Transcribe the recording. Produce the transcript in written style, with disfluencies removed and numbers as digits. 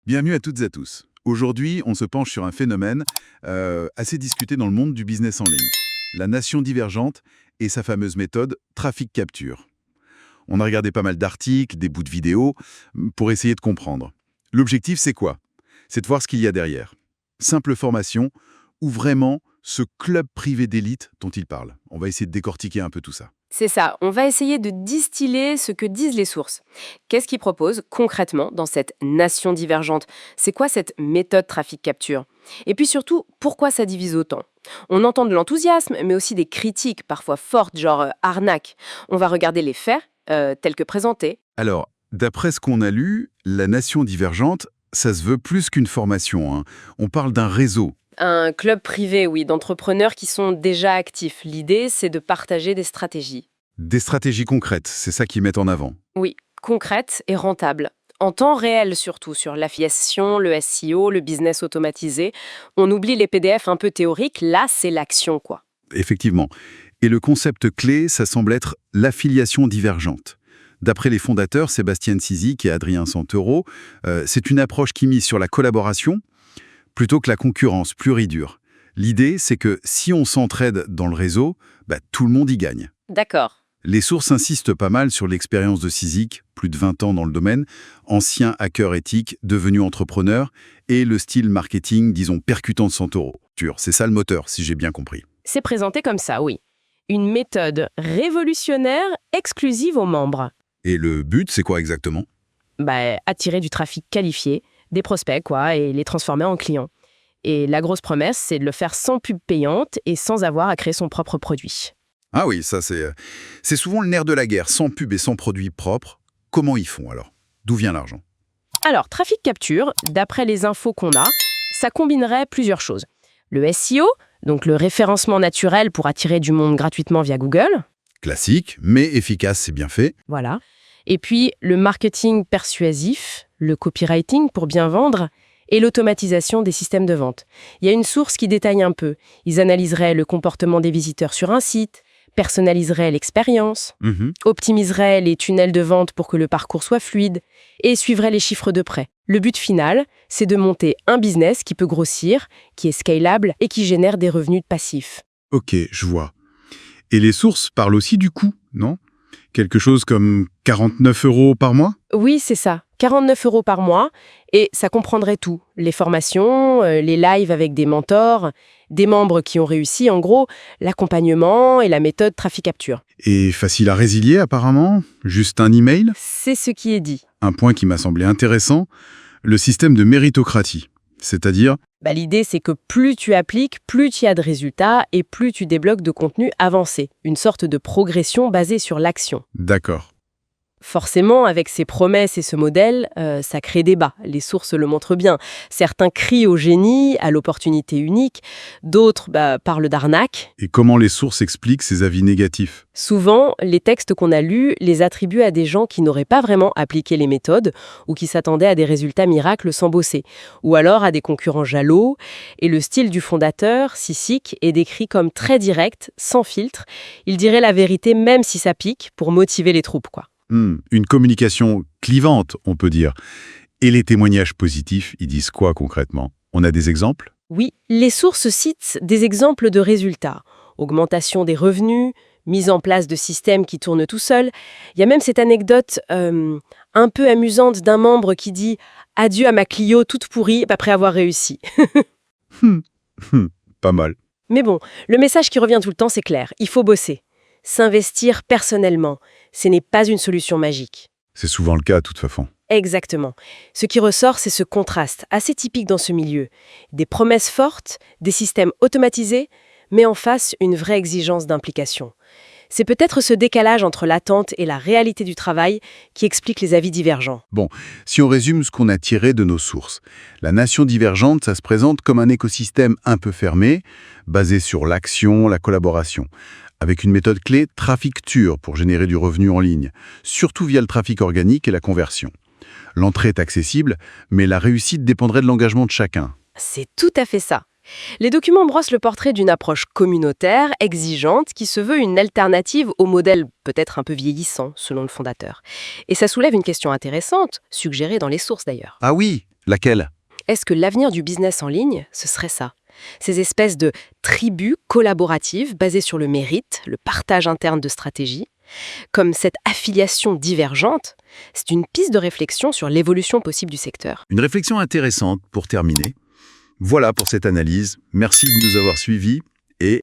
Bienvenue à toutes et à tous. Aujourd'hui, on se penche sur un phénomène assez discuté dans le monde du business en ligne. La nation divergente et sa fameuse méthode Traffic Capture. On a regardé pas mal d'articles, des bouts de vidéos, pour essayer de comprendre. L'objectif, c'est quoi? C'est de voir ce qu'il y a derrière. Simple formation ou vraiment ce club privé d'élite dont il parle. On va essayer de décortiquer un peu tout ça. C'est ça, on va essayer de distiller ce que disent les sources. Qu'est-ce qu'ils proposent concrètement dans cette nation divergente? C'est quoi cette méthode Traffic Capture? Et puis surtout, pourquoi ça divise autant? On entend de l'enthousiasme, mais aussi des critiques parfois fortes, genre arnaque. On va regarder les faits, tels que présentés. Alors, d'après ce qu'on a lu, la nation divergente, ça se veut plus qu'une formation, hein. On parle d'un réseau. Un club privé, oui, d'entrepreneurs qui sont déjà actifs. L'idée, c'est de partager des stratégies. Des stratégies concrètes, c'est ça qu'ils mettent en avant. Oui, concrètes et rentables. En temps réel surtout, sur l'affiliation, le SEO, le business automatisé. On oublie les PDF un peu théoriques, là c'est l'action quoi. Effectivement. Et le concept clé, ça semble être l'affiliation divergente. D'après les fondateurs, Sébastien Cizik et Adrien Santoro, c'est une approche qui mise sur la collaboration plutôt que la concurrence pure et dure. L'idée, c'est que si on s'entraide dans le réseau, tout le monde y gagne. D'accord. Les sources insistent pas mal sur l'expérience de Cizik, plus de 20 ans dans le domaine, ancien hacker éthique, devenu entrepreneur, et le style marketing, disons, percutant de Santoro. C'est ça le moteur, si j'ai bien compris. C'est présenté comme ça, oui. Une méthode révolutionnaire exclusive aux membres. Et le but, c'est quoi exactement? Attirer du trafic qualifié, des prospects quoi, et les transformer en clients. Et la grosse promesse, c'est de le faire sans pub payante et sans avoir à créer son propre produit. Ah oui, ça c'est souvent le nerf de la guerre, sans pub et sans produit propre. Comment ils font alors? D'où vient l'argent? Alors, Traffic Capture, d'après les infos qu'on a, ça combinerait plusieurs choses. Le SEO, donc le référencement naturel pour attirer du monde gratuitement via Google. Classique, mais efficace, c'est bien fait. Voilà. Et puis, le marketing persuasif, le copywriting pour bien vendre, et l'automatisation des systèmes de vente. Il y a une source qui détaille un peu. Ils analyseraient le comportement des visiteurs sur un site, personnaliseraient l'expérience, optimiseraient les tunnels de vente pour que le parcours soit fluide, et suivraient les chiffres de près. Le but final, c'est de monter un business qui peut grossir, qui est scalable et qui génère des revenus passifs. Ok, je vois. Et les sources parlent aussi du coût, non? Quelque chose comme 49 € par mois? Oui, c'est ça. 49 € par mois, et ça comprendrait tout. Les formations, les lives avec des mentors, des membres qui ont réussi, en gros, l'accompagnement et la méthode Traffic Capture. Et facile à résilier apparemment? Juste un email? C'est ce qui est dit. Un point qui m'a semblé intéressant, le système de méritocratie. C'est-à-dire, L'idée, c'est que plus tu appliques, plus tu as de résultats et plus tu débloques de contenu avancé. Une sorte de progression basée sur l'action. d'accord. Forcément, avec ces promesses et ce modèle, ça crée débat. Les sources le montrent bien. Certains crient au génie, à l'opportunité unique. D'autres parlent d'arnaque. Et comment les sources expliquent ces avis négatifs? Souvent, les textes qu'on a lus les attribuent à des gens qui n'auraient pas vraiment appliqué les méthodes ou qui s'attendaient à des résultats miracles sans bosser. Ou alors à des concurrents jaloux. Et le style du fondateur, Cizik, est décrit comme très direct, sans filtre. Il dirait la vérité même si ça pique pour motiver les troupes, quoi. Une communication clivante, on peut dire. Et les témoignages positifs, ils disent quoi concrètement? On a des exemples? Oui, les sources citent des exemples de résultats. Augmentation des revenus, mise en place de systèmes qui tournent tout seuls. Il y a même cette anecdote un peu amusante d'un membre qui dit « Adieu à ma Clio toute pourrie après avoir réussi ». Pas mal. Mais bon, le message qui revient tout le temps, c'est clair. Il faut bosser. S'investir personnellement. Ce n'est pas une solution magique. C'est souvent le cas, de toute façon. Exactement. Ce qui ressort, c'est ce contraste assez typique dans ce milieu. Des promesses fortes, des systèmes automatisés, mais en face, une vraie exigence d'implication. C'est peut-être ce décalage entre l'attente et la réalité du travail qui explique les avis divergents. Bon, si on résume ce qu'on a tiré de nos sources, la nation divergente, ça se présente comme un écosystème un peu fermé, basé sur l'action, la collaboration, avec une méthode clé Trafficture pour générer du revenu en ligne, surtout via le trafic organique et la conversion. L'entrée est accessible, mais la réussite dépendrait de l'engagement de chacun. C'est tout à fait ça. Les documents brossent le portrait d'une approche communautaire, exigeante, qui se veut une alternative au modèle peut-être un peu vieillissant, selon le fondateur. Et ça soulève une question intéressante, suggérée dans les sources d'ailleurs. Ah oui, Laquelle? Est-ce que l'avenir du business en ligne, ce serait ça? Ces espèces de tribus collaboratives basées sur le mérite, le partage interne de stratégies, comme cette affiliation divergente, c'est une piste de réflexion sur l'évolution possible du secteur. Une réflexion intéressante pour terminer. Voilà pour cette analyse. Merci de nous avoir suivis et